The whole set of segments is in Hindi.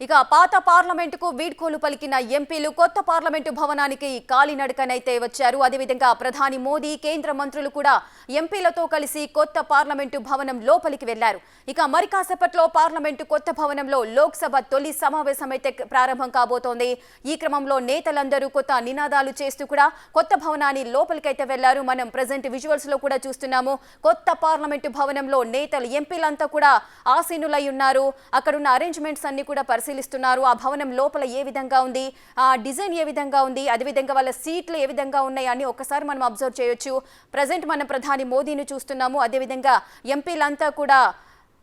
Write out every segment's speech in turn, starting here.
ఇక పాత పార్లమెంటుకు వీడ్కోలు పలికిన ఎంపీలు కొత్త పార్లమెంటు భవనానికి కాలినడకనైతే వచ్చారు. అదేవిధంగా ప్రధాని మోదీ కేంద్ర మంత్రులు కూడా ఎంపీలతో కలిసి కొత్త పార్లమెంటు భవనం లోపలికి వెళ్లారు. ఇక మరి కాసేపట్లో పార్లమెంటు కొత్త భవనంలో లోక్సభ తొలి సమావేశం అయితే ప్రారంభం కాబోతోంది. ఈ క్రమంలో నేతలందరూ కొత్త నినాదాలు చేస్తూ కూడా కొత్త భవనాన్ని లోపలికైతే వెళ్లారు. మనం ప్రెజెంట్ విజువల్స్ లో కూడా చూస్తున్నాము. కొత్త పార్లమెంటు భవనంలో నేతలు ఎంపీలంతా కూడా ఆసీనులై ఉన్నారు. అక్కడున్న అరేంజ్మెంట్స్ అన్ని కూడా పరిశీలిస్తున్నారు. ఆ భవనం లోపల ఏ విధంగా ఉంది, ఆ డిజైన్ ఏ విధంగా ఉంది, అదేవిధంగా వాళ్ళ సీట్లు ఏ విధంగా ఉన్నాయి అని ఒకసారి మనం అబ్జర్వ్ చేయొచ్చు. ప్రజెంట్ మనం ప్రధాని మోదీని చూస్తున్నాము. అదేవిధంగా ఎంపీలంతా కూడా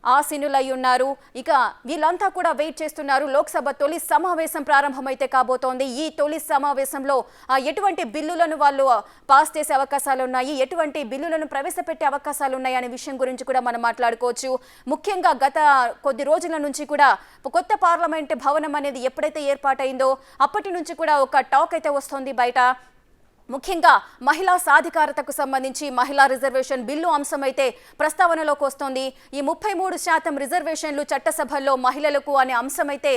ఆసీనులై ఉన్నారు. ఇక వీళ్ళంతా కూడా వెయిట్ చేస్తున్నారు. లోక్సభ తొలి సమావేశం ప్రారంభమైతే కాబోతోంది. ఈ తొలి సమావేశంలో ఎటువంటి బిల్లులను వాళ్ళు పాస్ చేసే అవకాశాలు ఉన్నాయి, ఎటువంటి బిల్లులను ప్రవేశపెట్టే అవకాశాలు ఉన్నాయి అనే విషయం గురించి కూడా మనం మాట్లాడుకోవచ్చు. ముఖ్యంగా గత కొద్ది రోజుల నుంచి కూడా కొత్త పార్లమెంట్ భవనం అనేది ఎప్పుడైతే ఏర్పాటైందో అప్పటి నుంచి కూడా ఒక టాక్ అయితే వస్తుంది బయట. ముఖ్యంగా మహిళా సాధికారతకు సంబంధించి మహిళా రిజర్వేషన్ బిల్లు అంశమైతే ప్రస్తావనలోకి వస్తోంది. ఈ 33% రిజర్వేషన్లు చట్టసభల్లో మహిళలకు అనే అంశమైతే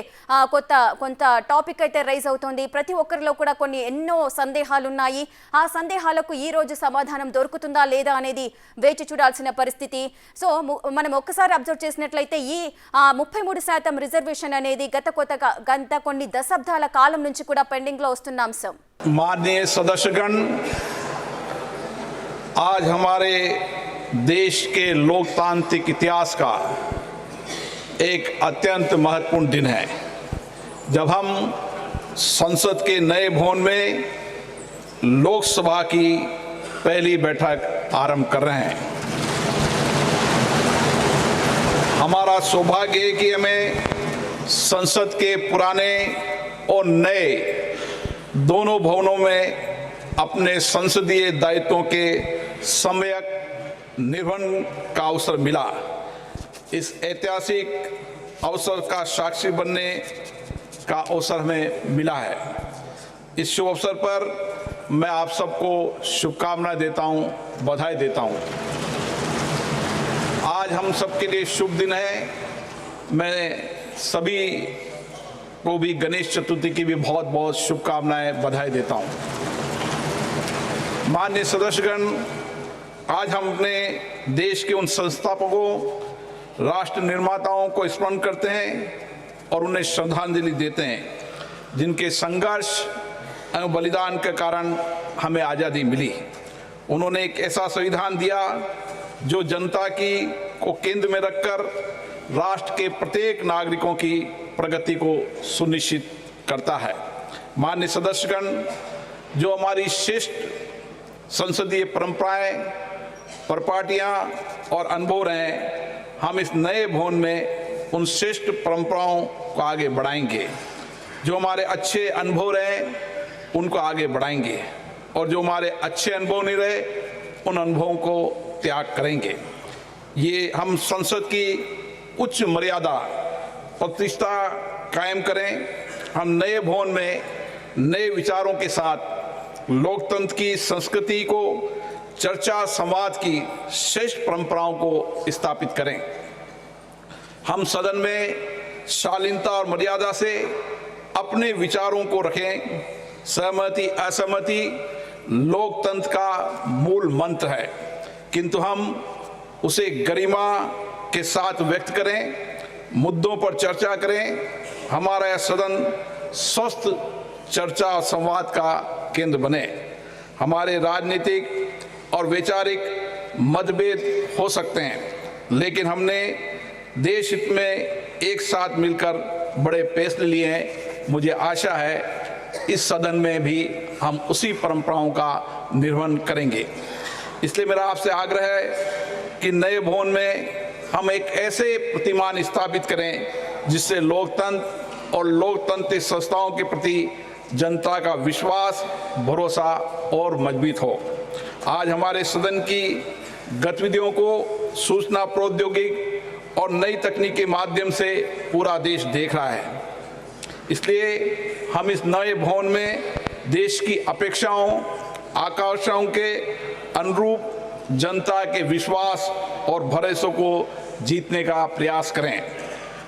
కొంత టాపిక్ అయితే రైజ్ అవుతోంది. ప్రతి ఒక్కరిలో కూడా ఎన్నో సందేహాలు ఉన్నాయి. ఆ సందేహాలకు ఈ రోజు సమాధానం దొరుకుతుందా లేదా అనేది వేచి చూడాల్సిన పరిస్థితి. సో మనం ఒక్కసారి అబ్జర్వ్ చేసినట్లయితే ఈ 33% రిజర్వేషన్ అనేది గత కొన్ని దశాబ్దాల కాలం నుంచి కూడా పెండింగ్ లో వస్తున్న అంశం. माननीय सदस्यगण, आज हमारे देश के लोकतांत्रिक इतिहास का एक अत्यंत महत्वपूर्ण दिन है, जब हम संसद के नए भवन में लोकसभा की पहली बैठक आरंभ कर रहे हैं। हमारा सौभाग्य है कि हमें संसद के पुराने और नए दोनों भवनों में अपने संसदीय दायित्वों के सम्यक निर्वहन का अवसर मिला। इस ऐतिहासिक अवसर का साक्षी बनने का अवसर हमें मिला है। इस शुभ अवसर पर मैं आप सबको शुभकामनाएं देता हूं, बधाई देता हूं। आज हम सबके लिए शुभ दिन है। मैं सभी को भी गणेश चतुर्थी की भी बहुत बहुत शुभकामनाएं, बधाई देता हूं। माननीय सदस्यगण, आज हम अपने देश के उन संस्थापकों, राष्ट्र निर्माताओं को स्मरण करते हैं और उन्हें श्रद्धांजलि देते हैं, जिनके संघर्ष एवं बलिदान के कारण हमें आज़ादी मिली। उन्होंने एक ऐसा संविधान दिया जो जनता को केंद्र में रखकर राष्ट्र के प्रत्येक नागरिकों की प्रगति को सुनिश्चित करता है। माननीय सदस्यगण, जो हमारी श्रेष्ठ संसदीय परंपराएं, परिपाटियां और अनुभव रहे, हम इस नए भवन में उन श्रेष्ठ परंपराओं को आगे बढ़ाएंगे। जो हमारे अच्छे अनुभव रहे उनको आगे बढ़ाएंगे, और जो हमारे अच्छे अनुभव नहीं रहे उन अनुभवों को त्याग करेंगे। ये हम संसद की उच्च मर्यादा प्रतिष्ठा कायम करें। हम नए भवन में नए विचारों के साथ लोकतंत्र की संस्कृति को, चर्चा संवाद की श्रेष्ठ परंपराओं को स्थापित करें। हम सदन में शालीनता और मर्यादा से अपने विचारों को रखें। सहमति असहमति लोकतंत्र का मूल मंत्र है, किंतु हम उसे गरिमा के साथ व्यक्त करें, मुद्दों पर चर्चा करें। हमारा यह सदन स्वस्थ चर्चा और संवाद का केंद्र बने। हमारे राजनीतिक और वैचारिक मतभेद हो सकते हैं, लेकिन हमने देश हित में एक साथ मिलकर बड़े फैसले लिए हैं। मुझे आशा है इस सदन में भी हम उसी परंपराओं का निर्वहन करेंगे। इसलिए मेरा आपसे आग्रह है कि नए भवन में हम एक ऐसे प्रतिमान स्थापित करें जिससे लोकतंत्र और लोकतांत्रिक संस्थाओं के प्रति जनता का विश्वास, भरोसा और मजबूत हो। आज हमारे सदन की गतिविधियों को सूचना प्रौद्योगिकी और नई तकनीक के माध्यम से पूरा देश देख रहा है। इसलिए हम इस नए भवन में देश की अपेक्षाओं, आकांक्षाओं के अनुरूप जनता के विश्वास और भरोसे को जीतने का प्रयास करें।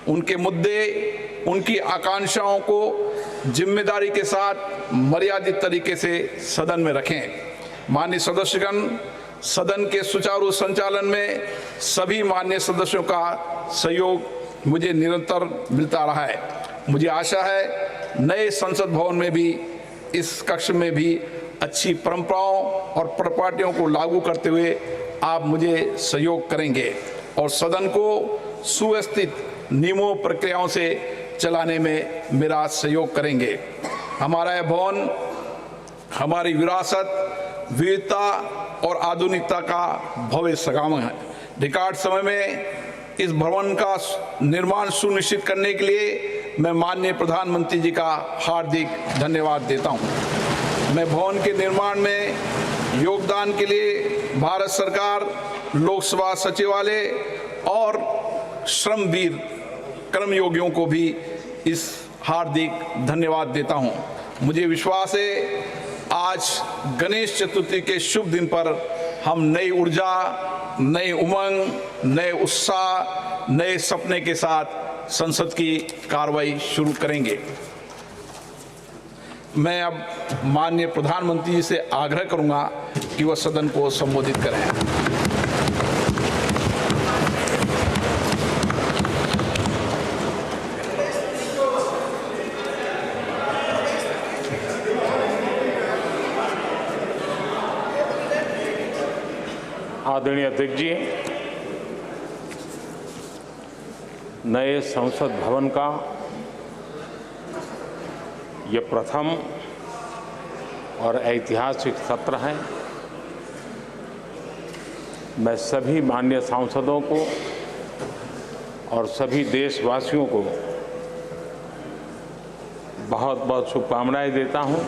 उनके मुद्दे, उनकी आकांक्षाओं को जिम्मेदारी के साथ मर्यादित तरीके से सदन में रखें। माननीय सदस्यगण, सदन के सुचारू संचालन में सभी माननीय सदस्यों का सहयोग मुझे निरंतर मिलता रहा है। मुझे आशा है नए संसद भवन में भी, इस कक्ष में भी अच्छी परंपराओं और परिपाटियों को लागू करते हुए आप मुझे सहयोग करेंगे और सदन को सुव्यवस्थित नियमों प्रक्रियाओं से चलाने में मेरा सहयोग करेंगे। हमारा यह भवन हमारी विरासत, विविधता और आधुनिकता का भव्य संगम है। रिकॉर्ड समय में इस भवन का निर्माण सुनिश्चित करने के लिए मैं माननीय प्रधानमंत्री जी का हार्दिक धन्यवाद देता हूं। मैं भवन के निर्माण में योगदान के लिए भारत सरकार, लोकसभा सचिवालय और श्रमवीर कर्मयोगियों को भी इस हार्दिक धन्यवाद देता हूं। मुझे विश्वास है आज गणेश चतुर्थी के शुभ दिन पर हम नई ऊर्जा, नई उमंग, नए उत्साह, नए सपने के साथ संसद की कार्रवाई शुरू करेंगे। मैं अब माननीय प्रधानमंत्री जी से आग्रह करूंगा कि वह सदन को संबोधित करें। आदरणीय अध्यक्ष जी, नए संसद भवन का ये प्रथम और ऐतिहासिक सत्र है। मैं सभी माननीय सांसदों को और सभी देशवासियों को बहुत बहुत शुभकामनाएं देता हूं।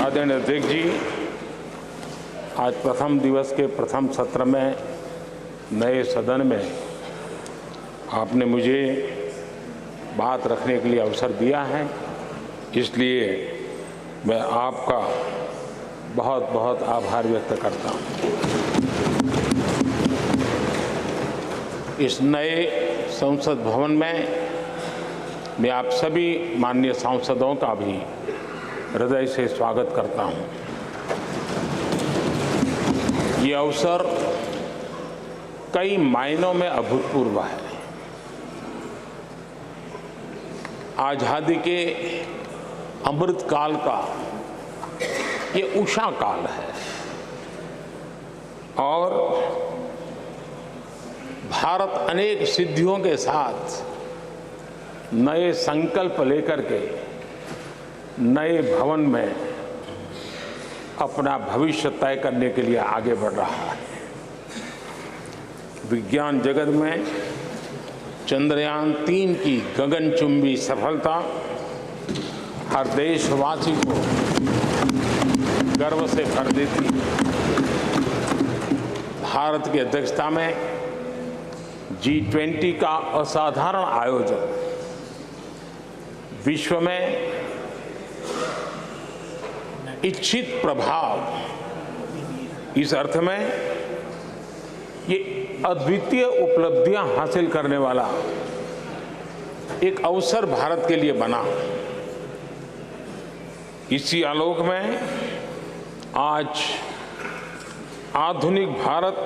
आदरणीय अध्यक्ष जी, आज प्रथम दिवस के प्रथम सत्र में नए सदन में आपने मुझे बात रखने के लिए अवसर दिया है, इसलिए मैं आपका बहुत बहुत आभार व्यक्त करता हूँ। इस नए संसद भवन में मैं आप सभी माननीय सांसदों का भी हृदय से स्वागत करता हूँ। ये अवसर कई मायनों में अभूतपूर्व है। आज़ादी के अमृत काल का ये उषा काल है और भारत अनेक सिद्धियों के साथ नए संकल्प लेकर के नए भवन में अपना भविष्य तय करने के लिए आगे बढ़ रहा है। विज्ञान जगत में चंद्रयान 3 की गगनचुंबी सफलता हर देशवासी को गर्व से भर देती है। भारत की अध्यक्षता में G20 का असाधारण आयोजन विश्व में इच्छित प्रभाव, इस अर्थ में ये अद्वितीय उपलब्धियां हासिल करने वाला एक अवसर भारत के लिए बना। इसी आलोक में आज आधुनिक भारत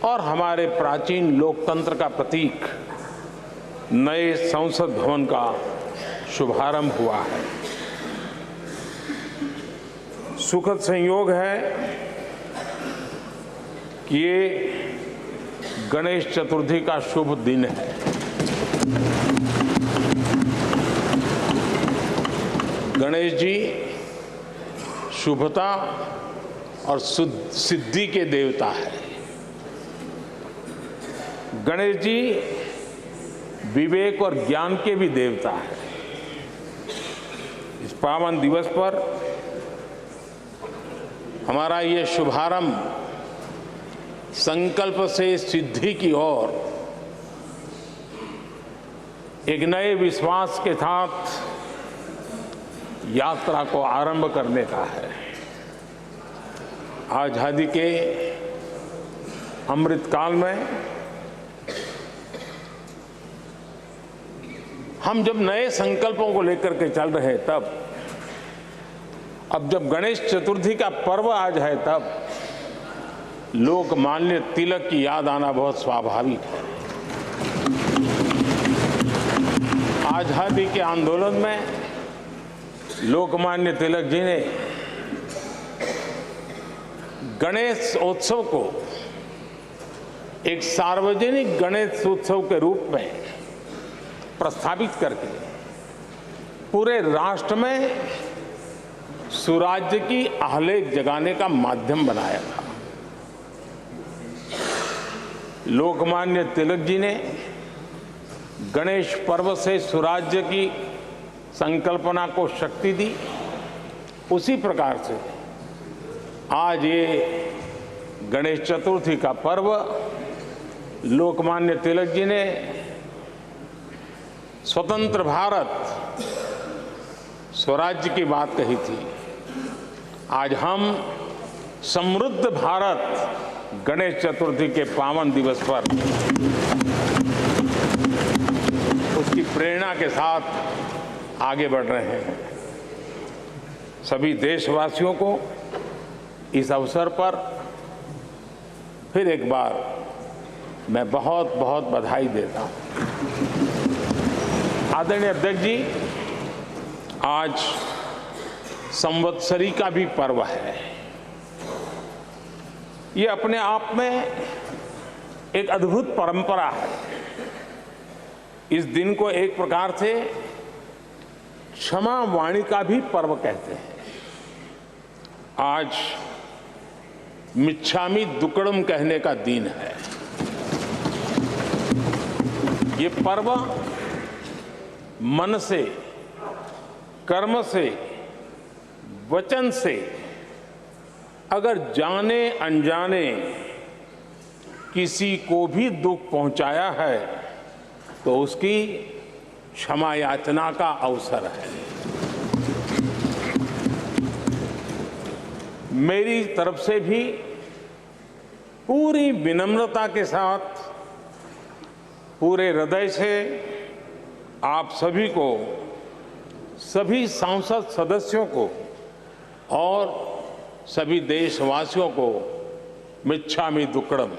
और हमारे प्राचीन लोकतंत्र का प्रतीक नए संसद भवन का शुभारंभ हुआ है। सुखद संयोग है कि ये गणेश चतुर्थी का शुभ दिन है। गणेश जी शुभता और सिद्धि के देवता है। गणेश जी विवेक और ज्ञान के भी देवता है। इस पावन दिवस पर हमारा ये शुभारंभ संकल्प से सिद्धि की ओर एक नए विश्वास के साथ यात्रा को आरंभ करने का है। आज़ादी के अमृतकाल में हम जब नए संकल्पों को लेकर के चल रहे हैं, तब अब जब गणेश चतुर्थी का पर्व आज है, तब लोकमान्य तिलक की याद आना बहुत स्वाभाविक है। आजादी के आंदोलन में लोकमान्य तिलक जी ने गणेश उत्सव को एक सार्वजनिक गणेश उत्सव के रूप में प्रस्तावित करके पूरे राष्ट्र में सुराज्य की आहलेख जगाने का माध्यम बनाया था। लोकमान्य तिलक जी ने गणेश पर्व से सुराज्य की संकल्पना को शक्ति दी। उसी प्रकार से आज ये गणेश चतुर्थी का पर्व लोकमान्य तिलक जी ने स्वतंत्र भारत स्वराज्य की बात कही थी। आज हम समृद्ध भारत गणेश चतुर्थी के पावन दिवस पर उसकी प्रेरणा के साथ आगे बढ़ रहे हैं। सभी देशवासियों को इस अवसर पर फिर एक बार मैं बहुत बहुत बधाई देता हूं। आदरणीय अध्यक्ष जी, आज संवत्सरी का भी पर्व है। ये अपने आप में एक अद्भुत परंपरा है। इस दिन को एक प्रकार से क्षमा वाणी का भी पर्व कहते हैं। आज मिच्छामि दुक्कड़म कहने का दिन है। ये पर्व मन से, कर्म से, वचन से अगर जाने अनजाने किसी को भी दुख पहुंचाया है तो उसकी क्षमा याचना का अवसर है। मेरी तरफ से भी पूरी विनम्रता के साथ, पूरे हृदय से आप सभी को, सभी सांसद सदस्यों को और सभी देशवासियों को मिच्छामि दुक्कड़म।